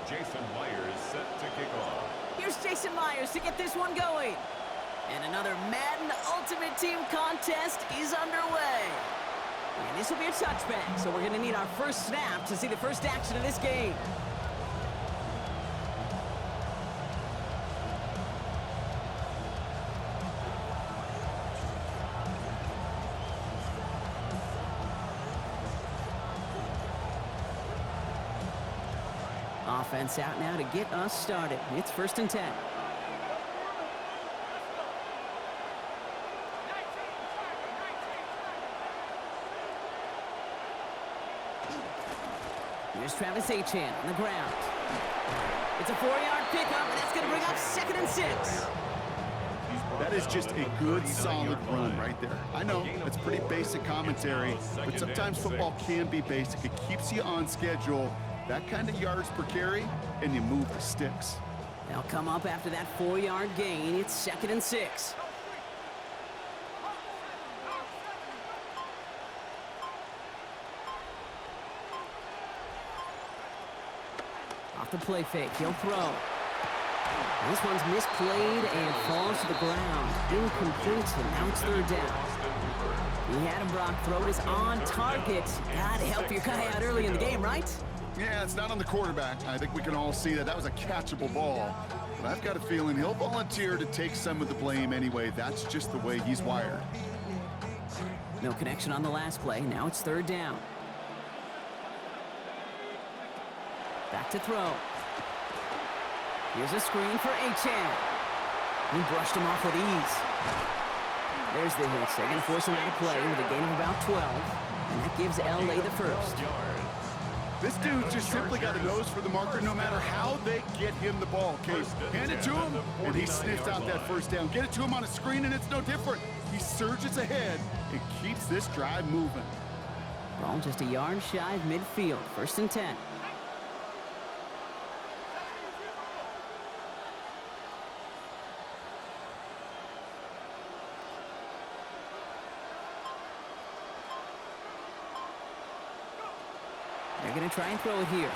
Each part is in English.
Jason Myers set to kick off. Here's Jason Myers to get this one going. And another Madden Ultimate Team contest is underway. And this will be a touchback, so we're going to need our first snap to see the first action of this game. Offense out now to get us started. It's 1st and 10. Here's Travis Etienne on the ground. It's a 4-yard pickup, and that's going to bring up 2nd and 6. That is just a good, solid run right there. I know, it's pretty basic commentary, but sometimes football can be basic. It keeps you on schedule. That kind of yards per carry, and you move the sticks. They'll come up after that 4-yard gain. It's 2nd and 6. Off the play fake, he'll throw. This one's misplayed and falls to the ground. Incomplete, and now it's 3rd down. He had him, Brock. Throw is on target. Gotta help your guy out early in the game, right? Yeah, it's not on the quarterback. I think we can all see that that was a catchable ball. But I've got a feeling he'll volunteer to take some of the blame anyway. That's just the way he's wired. No connection on the last play. Now it's 3rd down. Back to throw. Here's a screen for Etienne. He brushed him off with ease. There's the hit. They're going to force him out of play with a gain of about 12. And that gives LA the first. This dude just simply got a nose for the marker no matter how they get him the ball. Okay, hand it to him, and he sniffs out that 1st down. Get it to him on a screen, and it's no different. He surges ahead and keeps this drive moving. Ball just a yard shy of midfield. 1st and 10. They're going to try and throw it here.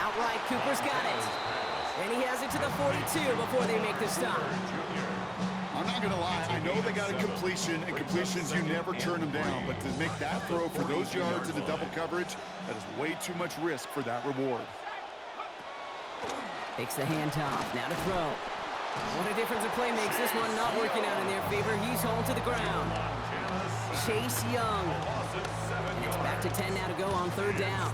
Outright, Cooper's got it. And he has it to the 42 before they make the stop. I'm not going to lie. I know they got a completion, and completions, you never turn them down. But to make that throw for those yards in the double coverage, that is way too much risk for that reward. Takes the handoff. Now to throw. What a difference a play makes. This one not working out in their favor. He's home to the ground. Chase Young. And it's back to 10 now to go on 3rd down.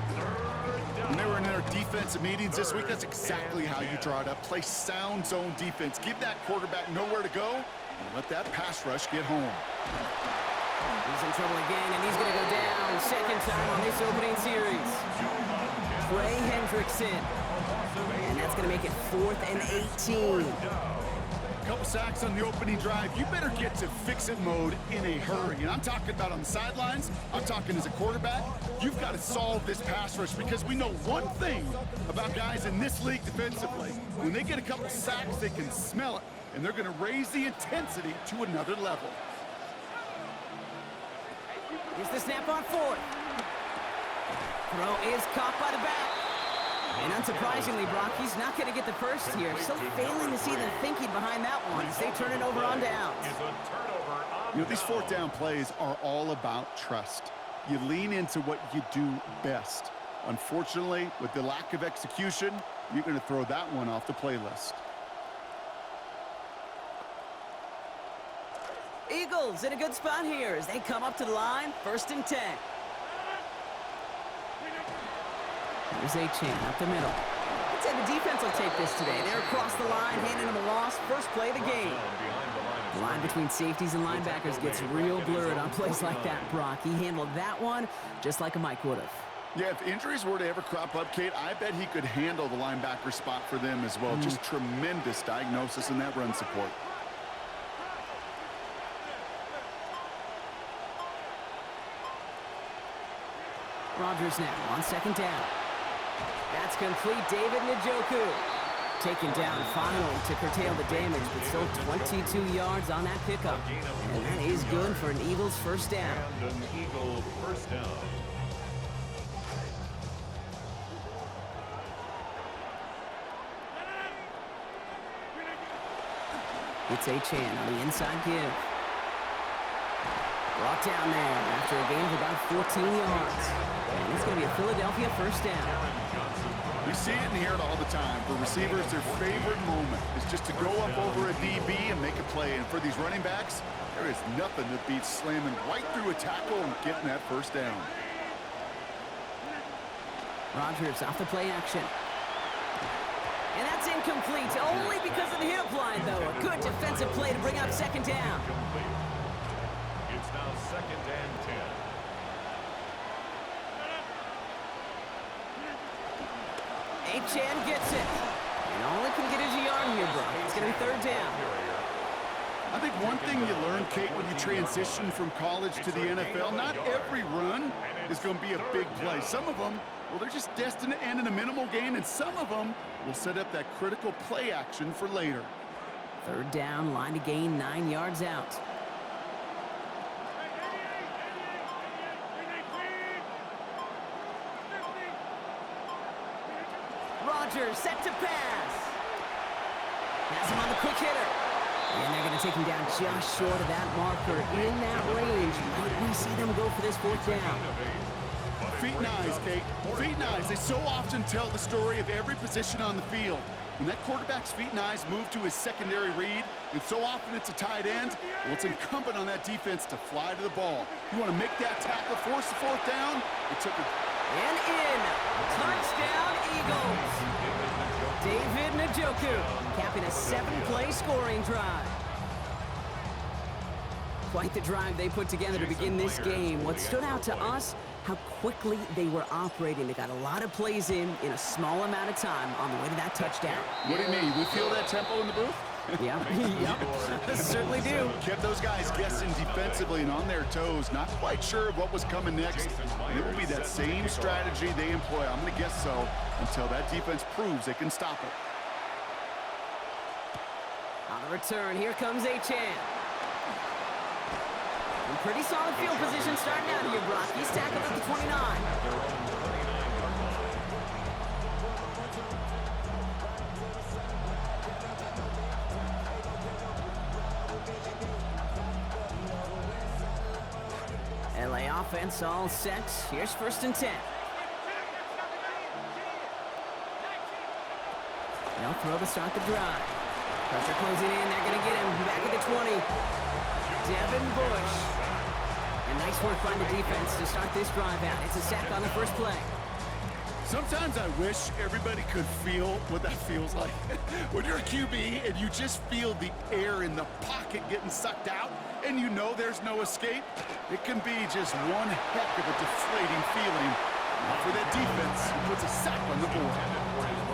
When they were in their defensive meetings this week, that's exactly how you draw it up. Play sound zone defense. Give that quarterback nowhere to go, and let that pass rush get home. He's in trouble again, and he's going to go down 2nd time on this opening series. Trey Hendrickson. And that's going to make it 4th and 18. Couple sacks on the opening drive. You better get to fix-it mode in a hurry. And I'm talking about on the sidelines. I'm talking as a quarterback. You've got to solve this pass rush because we know one thing about guys in this league defensively. When they get a couple sacks, they can smell it, and they're going to raise the intensity to another level. Here's the snap on 4th. Throw is caught by the back. And unsurprisingly, Brock, he's not going to get the first here. Still failing to see the thinking behind that one as they turn it over on downs. You know, these 4th down plays are all about trust. You lean into what you do best. Unfortunately, with the lack of execution, you're going to throw that one off the playlist. Eagles in a good spot here as they come up to the line. 1st and 10. Here's Etienne up the middle. I'd say the defense will take this today. They're across the line, handing them a loss. First play of the game. The line between safeties and linebackers gets real blurred on plays like that, Brock. He handled that one just like a Mike would have. Yeah, if injuries were to ever crop up, Kate, I bet he could handle the linebacker spot for them as well. Just tremendous diagnosis in that run support. Rodgers now on 2nd down. That's complete. David Njoku taken down finally to curtail the damage, but still 22 yards on that pickup. And that is good for an Eagles 1st down. It's A-Chan on the inside give. Brought down there after a gain of about 14 yards. And it's going to be a Philadelphia first down. We see it and hear it all the time. For receivers, their favorite moment is just to go up over a DB and make a play. And for these running backs, there is nothing that beats slamming right through a tackle and getting that first down. Rodgers off the play action. And that's incomplete, only because of the hip line, though. A good defensive play to bring up second down. It's now 2nd and 10. A-Chan gets it. And all he can get is a yard here, Brock. It's going to be third down. I think one thing you learn, Kate, when you transition from college to the NFL, not every run is going to be a big play. Some of them, well, they're just destined to end in a minimal gain, and some of them will set up that critical play action for later. Third down, line to gain 9 yards out. Rodgers set to pass. Has him on the quick hitter. And they're going to take him down just short of that marker. In that range, might we see them go for this fourth down? Feet and eyes, Kate. Feet and eyes. They so often tell the story of every position on the field. When that quarterback's feet and eyes move to his secondary read, and so often it's a tight end, well, it's incumbent on that defense to fly to the ball. You want to make that tackle, force the fourth down. It took a... And in. Touchdown, Eagles. David Njoku capping a 7-play scoring drive. Quite the drive they put together to begin this game. What stood out to us, how quickly they were operating. They got a lot of plays in a small amount of time on the way to that touchdown. What do you mean? We feel that tempo in the booth? Yep, yep, certainly do. Kept those guys guessing defensively and on their toes, not quite sure what was coming next. And it will be that same strategy they employ, I'm going to guess so, until that defense proves they can stop it. On the return, here comes A-Chan. In pretty solid field position starting out here, Brock. He's tackled at the 29. LA offense all set. Here's 1st and 10. They'll throw to start the drive. Pressure closing in. They're going to get him back at the 20. Devin Bush. And nice work by the defense to start this drive out. It's a sack on the first play. Sometimes I wish everybody could feel what that feels like. When you're a QB and you just feel the air in the pocket getting sucked out and you know there's no escape, it can be just one heck of a deflating feeling. For that defense, who puts a sack on the board.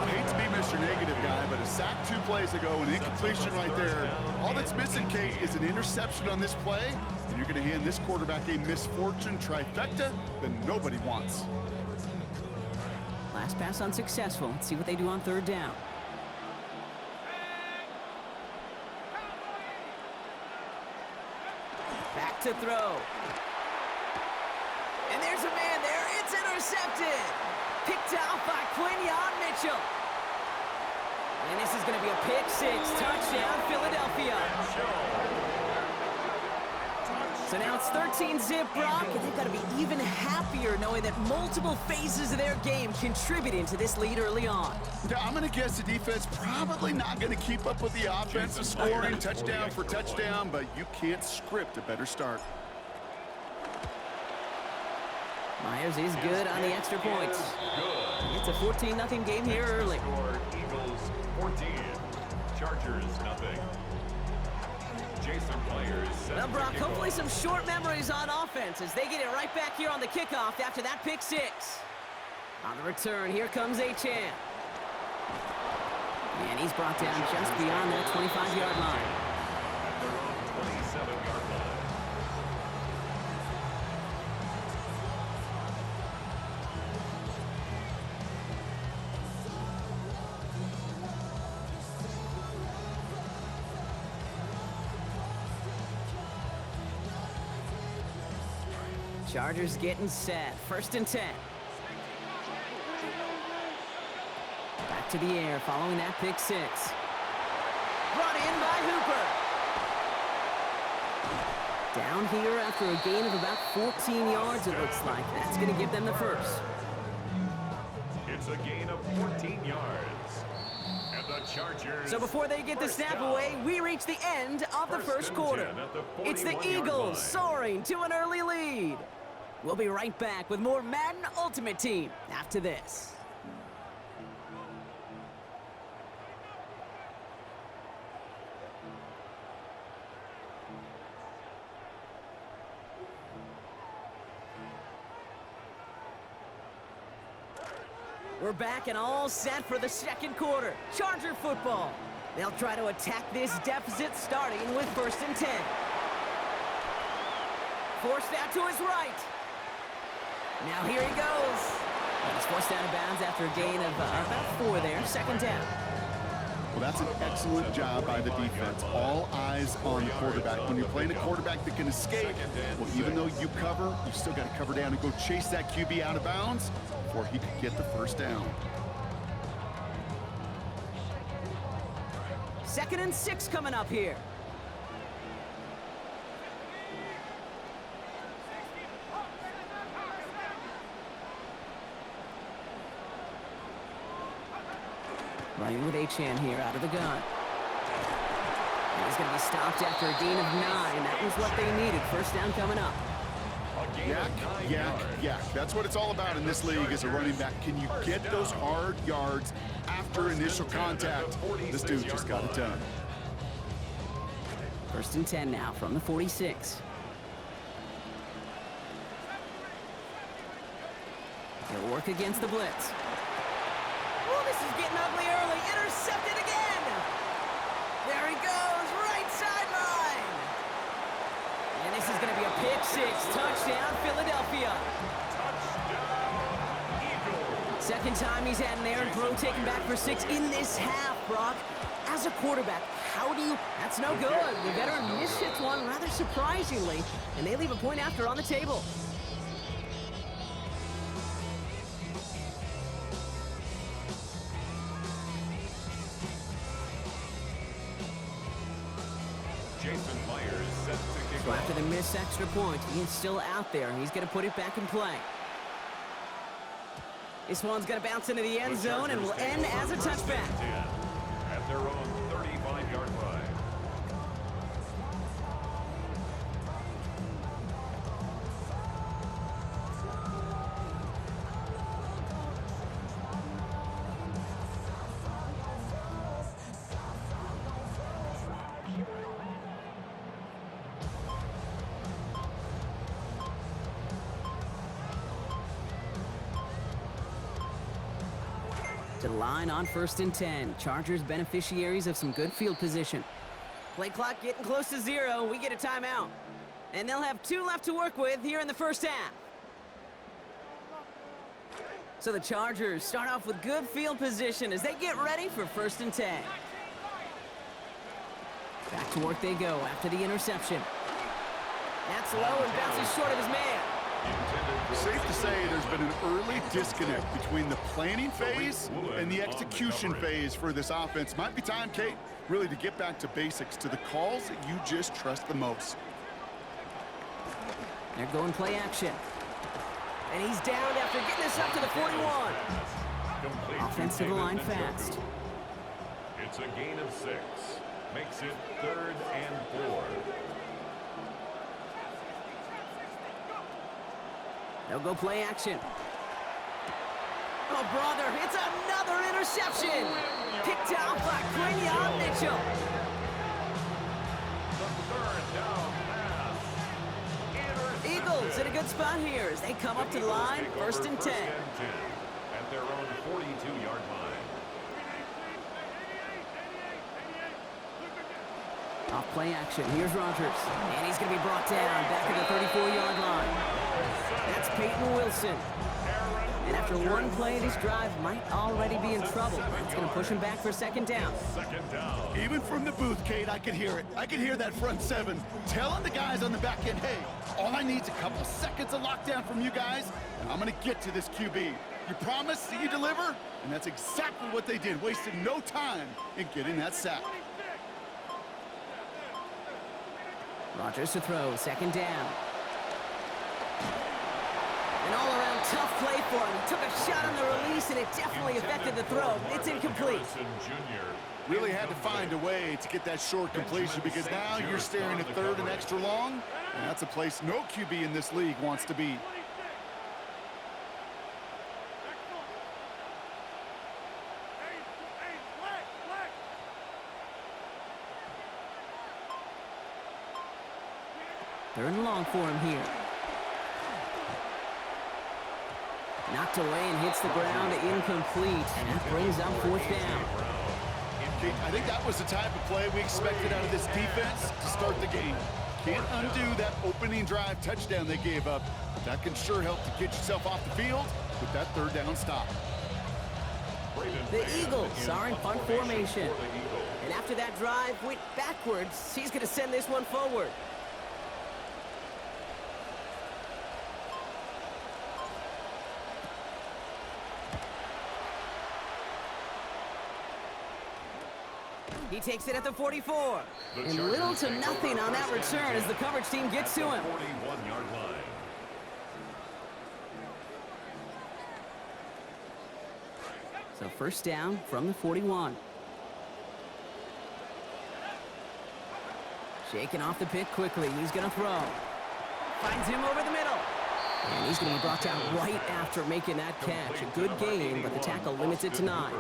I hate to be Mr. Negative guy, but a sack 2 plays ago, an incompletion right there. All that's missing, Kate, is an interception on this play, and you're going to hand this quarterback a misfortune trifecta that nobody wants. Last pass unsuccessful. Let's see what they do on third down. Back to throw. And there's a man there. It's intercepted. Picked out by Quinyon Mitchell. And this is going to be a pick 6. Touchdown, Philadelphia. So now it's 13-zip, Brock, and they've got to be even happier knowing that multiple phases of their game contributing to this lead early on. Yeah, I'm going to guess the defense probably not going to keep up with the offense of scoring touchdown for touchdown, but you can't script a better start. Myers is good on the extra points. It's a 14-0 game here early. Eagles 14, Chargers nothing. Jason Myers. Well, Brock, hopefully some short memories on offense as they get it right back here on the kickoff after that pick 6. On the return, here comes A-Chan. And he's brought down just beyond that 25-yard line. 27-yard line. Chargers getting set. 1st and 10. Back to the air following that pick 6. Brought in by Hooper. Down here after a gain of about 14 yards, it looks like. That's going to give them the first. It's a gain of 14 yards. And the Chargers. So before they get the snap away, we reach the end of the first quarter. It's the Eagles soaring to an early lead. We'll be right back with more Madden Ultimate Team after this. We're back and all set for the second quarter. Charger football. They'll try to attack this deficit starting with 1st and 10. Forced out to his right. Now here he goes. And he's forced out of bounds after a gain of about 4 there. 2nd down. Well, that's an excellent job by the defense. All eyes on the quarterback. When you're playing a quarterback that can escape, well, even though you cover, you still got to cover down and go chase that QB out of bounds before he could get the 1st down. 2nd and 6 coming up here. Running with Achan here out of the gun. And he's going to be stopped after a gain of 9. That was what they needed. 1st down coming up. Yak. That's what it's all about in this league as a running back. Can you get those hard yards after initial contact? This dude just got it done. 1st and 10 now from the 46. He'll work against the blitz. Oh, this is getting ugly early. Intercepted again. There he goes, right sideline. And this is going to be a pick 6. Touchdown, Philadelphia. Touchdown, Eagles. 2nd time he's had an errant throw taken back for 6 in this half, Brock. As a quarterback, how do you... That's no good. The veteran mishits one rather surprisingly, and they leave a point after on the table. Jason Myers set to kick So off. after the missed extra point, he is still out there, and he's going to put it back in play. This one's going to bounce into the end zone and will end as a touchback. At their own 35-yard line. To the line on 1st and 10. Chargers beneficiaries of some good field position. Play clock getting close to 0. We get a timeout. And they'll have 2 left to work with here in the 1st half. So the Chargers start off with good field position as they get ready for 1st and 10. Back to work they go after the interception. That's low and bounces short of his man. Safe to say there's been an early disconnect between the planning phase and the execution phase for this offense. Might be time, Kate, really to get back to basics, to the calls that you just trust the most. They're going play action. And he's down after getting this up to the 41. Offensive line fast. It's a gain of 6. Makes it 3rd and 4. They'll go play action. Oh, brother, it's another interception. Picked out by Quinion Mitchell. Eagles in a good spot here as they come up to the line, 1st and 10. At their own 42-yard line. Off play action. Here's Rodgers. And he's going to be brought down back at the 34-yard line. That's Peyton Wilson. And after one play, this drive might already be in trouble. It's going to push him back for 2nd down. 2nd down. Even from the booth, Kate, I could hear it. I could hear that front 7 telling the guys on the back end, hey, all I need is a couple seconds of lockdown from you guys, and I'm going to get to this QB. You promise that you deliver? And that's exactly what they did. Wasted no time in getting that sack. Rodgers to throw, second down. An all-around tough play for him. He took a shot on the release, and it definitely affected the throw. It's incomplete. Really had to find a way to get that short completion because now you're staring at third and extra long, and that's a place no QB in this league wants to be. Third and long for him here. Knocked away and hits the ground, incomplete. And that brings up fourth down. I think that was the type of play we expected out of this defense to start the game. Can't undo that opening drive touchdown they gave up, but that can sure help to get yourself off the field with that third down stop. The Eagles are in punt formation. And after that drive went backwards, he's going to send this one forward. He takes it at the 44. And little to nothing on that return as the coverage team gets to him. 41-yard line. So first down from the 41. Shaking off the pick quickly. He's going to throw. Finds him over the middle. And he's going to be brought down right after making that catch. A good game, but the tackle limits it to 9.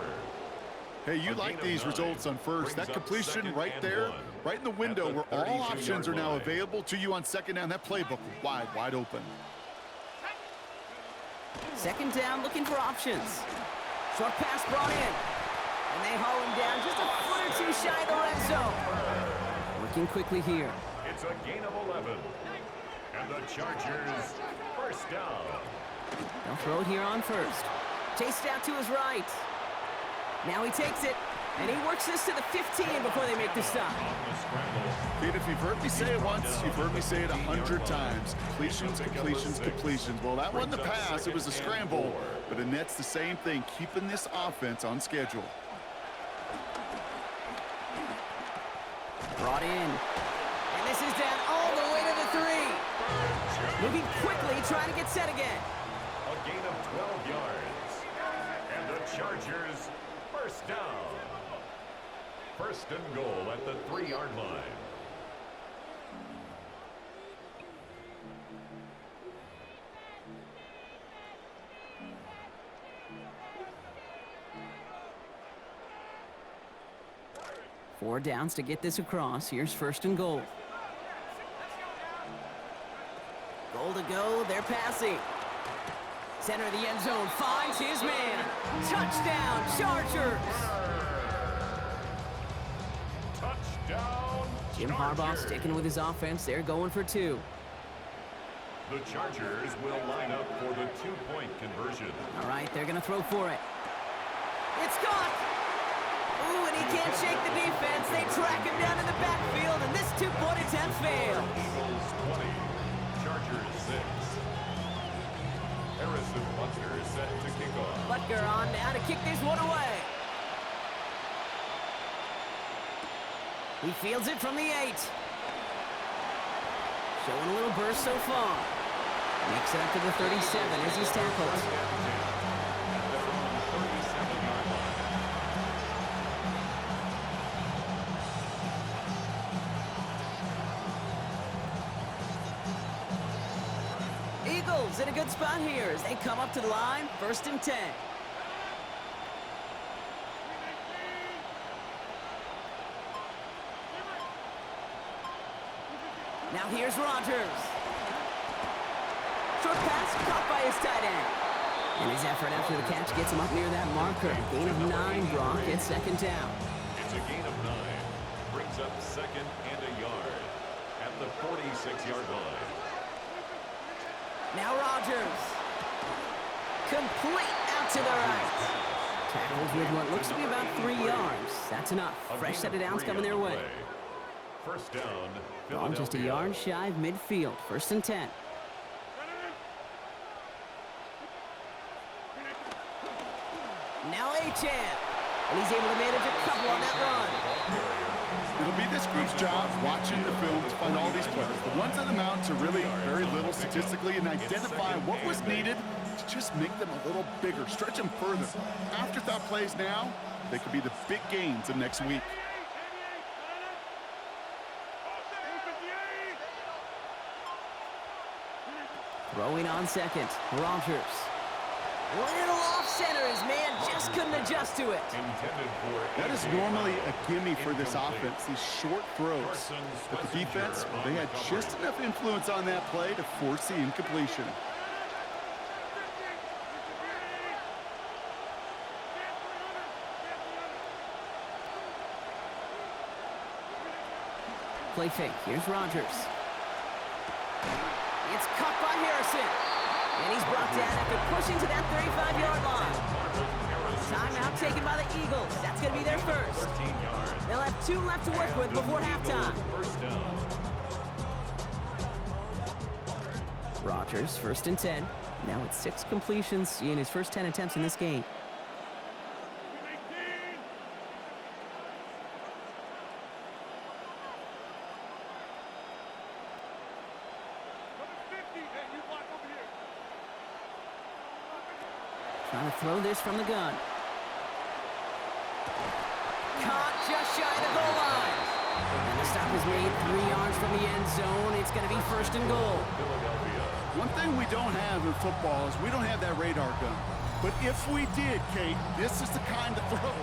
Hey, you like these results on first. That completion right there, right in the window where all options are now available to you on second down. That playbook wide open. Second down, looking for options. Short pass brought in. And they haul him down just a foot or two shy of the red zone. Working quickly here. It's a gain of 11. And the Chargers, first down. They'll throw it here on first. Chased out to his right. Now he takes it, and he works this to the 15 before they make the stop. Pete, if you've heard me say it once, you've heard me say it 100 times. Completions, completions, completions. Well, that wasn't a pass, it was a scramble, but it nets the same thing, keeping this offense on schedule. Brought in, and this is down all the way to the 3. Moving quickly, trying to get set again. A gain of 12 yards. And the Chargers, first down. First and goal at the 3-yard line. Four downs to get this across. Here's first and goal. Goal to go. They're passing. Center of the end zone finds his man. Touchdown, Chargers! Touchdown, Jim Harbaugh sticking with his offense. They're going for 2. The Chargers will line up for the 2-point conversion. All right, they're going to throw for it. It's caught! Ooh, and he can't shake the defense. They track him down in the backfield, and this 2-point attempt fails. Eagles 20, Chargers 6. Harrison Butker is set to kick off. Butker on now to kick this one away. He fields it from the 8. Showing a little burst so far. Makes it up to the 37 as he's tackled. Eagles in a good spot here as they come up to the line, first and 10. Now here's Rodgers. Short pass caught by his tight end. And his effort after the catch gets him up near that marker. Gain of 9, Brock at second down. It's a gain of 9. Brings up second and a yard at the 46-yard line. Now Rodgers. Complete out to the right. Tackles with what looks to be about 3 yards. That's enough. Fresh set of downs coming their way. First down, Ball just a yard shy of midfield. First and 10. Now Achane. And he's able to manage a couple on that run. It'll be this group's job watching the film to find all these players. The ones that amount to really very little statistically and identify what was needed to just make them a little bigger, stretch them further. Afterthought plays now, they could be the big gains of next week. Throwing on second, Rogers. Little off center, his man just couldn't adjust to it. That is normally a gimme for this offense, these short throws. But the defense, well, they had just enough influence on that play to force the incompletion. Play fake, here's Rogers. It's caught by Harrison. And he's brought down after pushing to that 35-yard line. Timeout taken by the Eagles. That's going to be their first. They'll have 2 left to work with before halftime. Rogers, 1st and 10. Now with 6 completions in his first 10 attempts in this game. Trying to throw this from the gun. Caught just shy of the goal line. And the stop is made 3 yards from the end zone. It's going to be 1st and goal. One thing we don't have in football is we don't have that radar gun. But if we did, Kate, this is the kind of throw,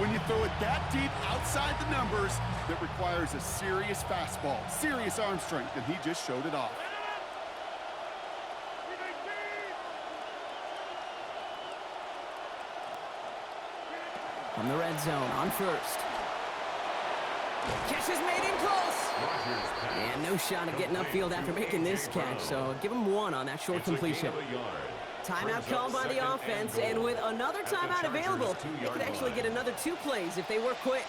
when you throw it that deep outside the numbers, that requires a serious fastball, serious arm strength, and he just showed it off. From the red zone on first. Catch is made in close. And no shot at getting upfield after making this catch, so give him 1 on that short completion. Timeout called by the offense, and with another timeout available, they could actually get another 2 plays if they work quick.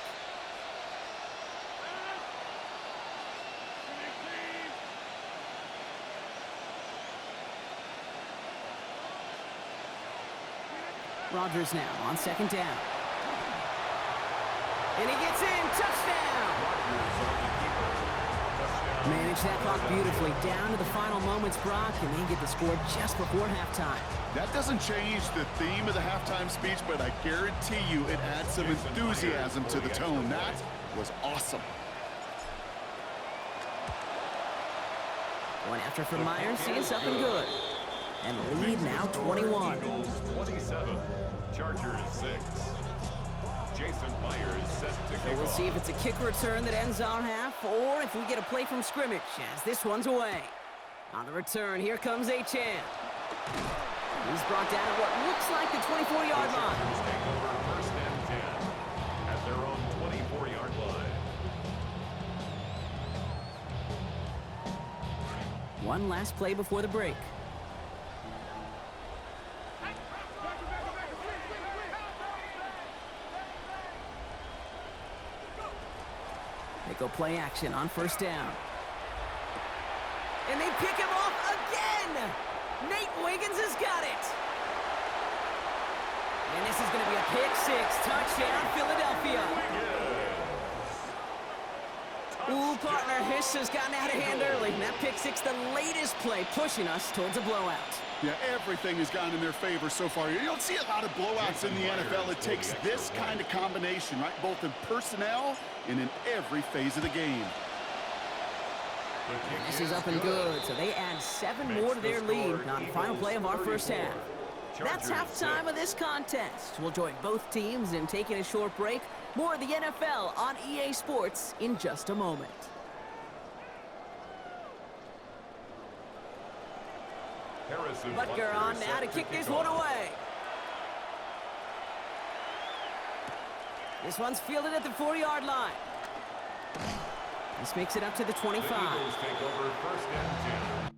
Rogers now on 2nd down. And he gets in, touchdown! Manage that clock beautifully, down to the final moments, Brock, and they get the score just before halftime. That doesn't change the theme of the halftime speech, but I guarantee you it adds some enthusiasm to the tone. That was awesome. One after from Myers, he is up and good. And the lead now 21. Eagles 27, Chargers 6. Jason Myers set to kick We'll off. see if it's a kick return that ends our half, or if we get a play from scrimmage, as this one's away. On the return, here comes Achane. He's brought down at what looks like the 24-yard line. Chargers take over 1st and 10 at their own 24-yard line. One last play before the break. They go play action on 1st down. And they pick him off again! Nate Wiggins has got it! And this is going to be a pick 6. Touchdown, Philadelphia. Ooh, partner, Hiss has gotten out of hand early. And that pick 6, the latest play, pushing us towards a blowout. Yeah, everything has gone in their favor so far. You don't see a lot of blowouts in the NFL. It takes this kind of combination, right? Both in personnel and in every phase of the game. This is up and good, so they add 7 more to their lead on the final play of our first half. That's halftime of this contest. We'll join both teams in taking a short break. More of the NFL on EA Sports in just a moment. Butker on now to kick this one away. This one's fielded at the 4-yard line. This makes it up to the 25. The Eagles take over 1st and 10.